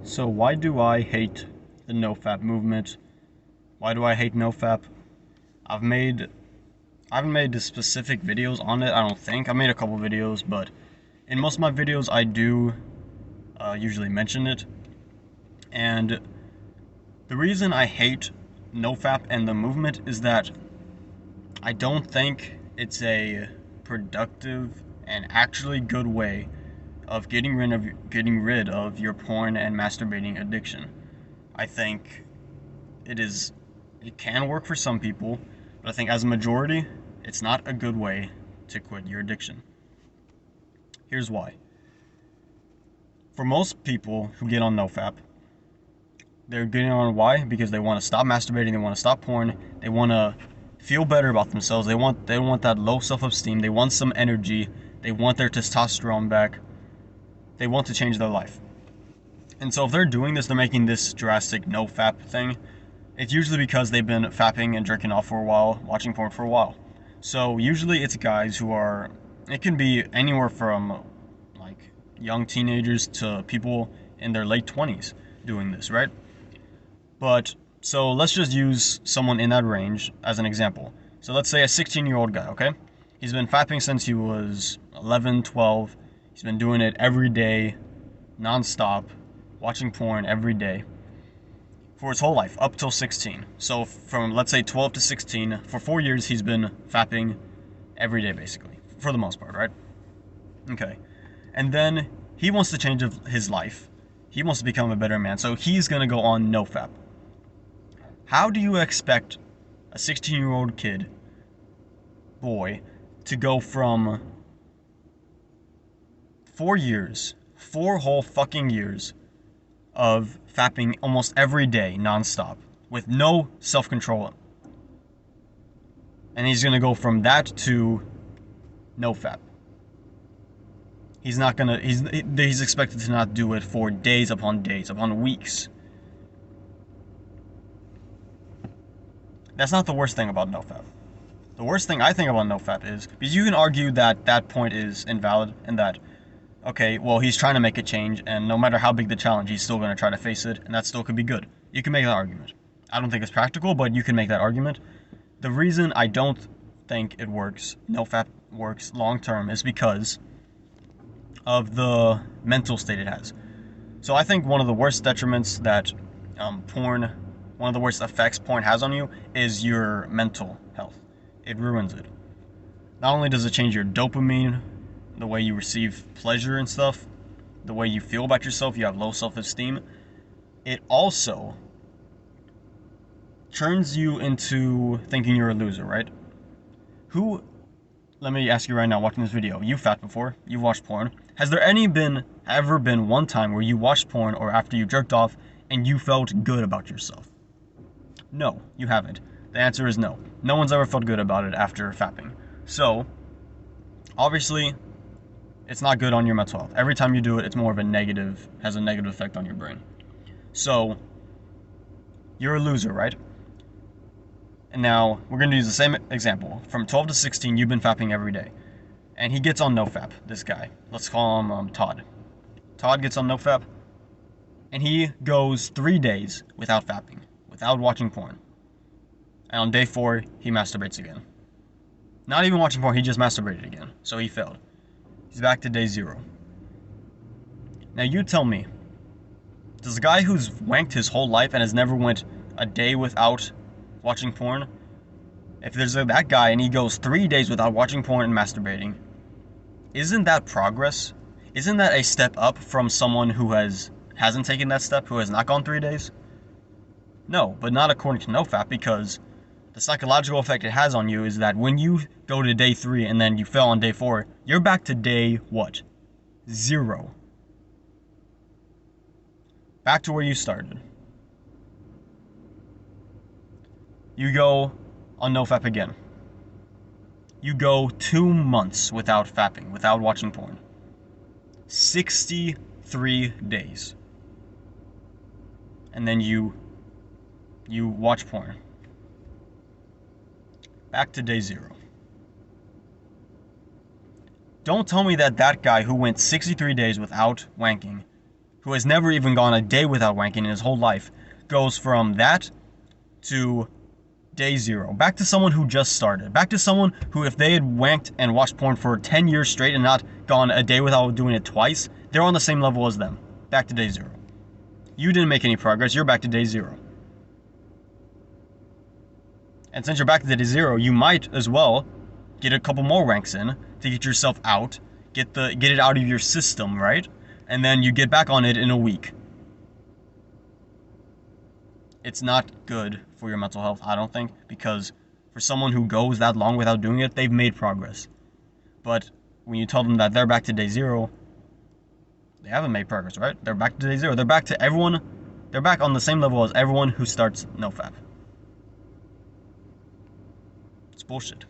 So why do I hate the NoFap movement? Why do I hate NoFap? I've made I haven't made specific videos on it, I don't think. I made a couple videos, but in most of my videos I do usually mention it. And the reason I hate NoFap and the movement is that I don't think it's a productive and actually good way of getting rid of your porn and masturbating addiction. I think it can work for some people, but I think as a majority, it's not a good way to quit your addiction. Here's why. For most people who get on NoFap, they're getting on why? Because they want to stop masturbating, they want to stop porn, they want to feel better about themselves, they want that low self-esteem, they want some energy, they want their testosterone back, they want to change their life. And so if they're doing this, they're making this drastic NoFap thing, it's usually because they've been fapping and jerking off for a while, watching porn for a while. So usually it's guys who are, it can be anywhere from like young teenagers to people in their late 20s doing this, right? But so let's just use someone in that range as an example. So let's say a 16-year-old guy, okay? He's been fapping since he was 11, 12. He's been doing it every day, non-stop, watching porn every day for his whole life, up till 16. So from, let's say, 12 to 16, for 4 years he's been fapping every day, basically, for the most part, right? Okay. And then he wants to change his life. He wants to become a better man, so he's going to go on NoFap. How do you expect a 16-year-old kid, boy, to go from 4 years, 4 whole fucking years of fapping almost every day, non-stop, with no self-control, and he's gonna go from that to NoFap? He's not gonna. He's expected to not do it for days upon weeks. That's not the worst thing about NoFap. The worst thing I think about NoFap is because you can argue that that point is invalid and that, okay, well, he's trying to make a change, and no matter how big the challenge, he's still going to try to face it, and that still could be good. You can make that argument. I don't think it's practical, but you can make that argument. The reason I don't think it works, NoFap works long term, is because of the mental state it has. So I think one of the worst detriments that one of the worst effects porn has on you is your mental health. It ruins it. Not only does it change your dopamine, the way you receive pleasure and stuff, the way you feel about yourself, you have low self-esteem, it also turns you into thinking you're a loser, right? Let me ask you right now, watching this video, you've fat before, you've watched porn. Has there ever been one time where you watched porn or after you jerked off and you felt good about yourself? No, you haven't. The answer is no. No one's ever felt good about it after fapping. So, obviously, it's not good on your mental health. Every time you do it, it's more of has a negative effect on your brain. So, you're a loser, right? And now, we're going to use the same example. From 12 to 16, you've been fapping every day. And he gets on NoFap, this guy. Let's call him Todd. Todd gets on NoFap, and he goes 3 days without fapping, without watching porn. And on day 4, he masturbates again. Not even watching porn, he just masturbated again. So he failed. He's back to day 0. Now you tell me, does a guy who's wanked his whole life and has never went a day without watching porn, if there's that guy and he goes 3 days without watching porn and masturbating, isn't that progress? Isn't that a step up from someone who hasn't taken that step, who has not gone 3 days? No, but not according to NoFap, because the psychological effect it has on you is that when you go to day 3 and then you fail on day 4, you're back to day, what? 0. Back to where you started. You go on NoFap again. You go 2 months without fapping, without watching porn. 63 days. And then you watch porn. Back to day 0. Don't tell me that guy who went 63 days without wanking, who has never even gone a day without wanking in his whole life, goes from that to day 0. Back to someone who just started. Back to someone who, if they had wanked and watched porn for 10 years straight and not gone a day without doing it twice, they're on the same level as them. Back to day 0. You didn't make any progress, you're back to day 0. And since you're back to day 0, you might as well get a couple more ranks in to get yourself out, get it out of your system, right? And then you get back on it in a week. It's not good for your mental health, I don't think, because for someone who goes that long without doing it, they've made progress. But when you tell them that they're back to day 0, they haven't made progress, right? They're back to day 0. They're back to everyone. They're back on the same level as everyone who starts NoFap. It's bullshit.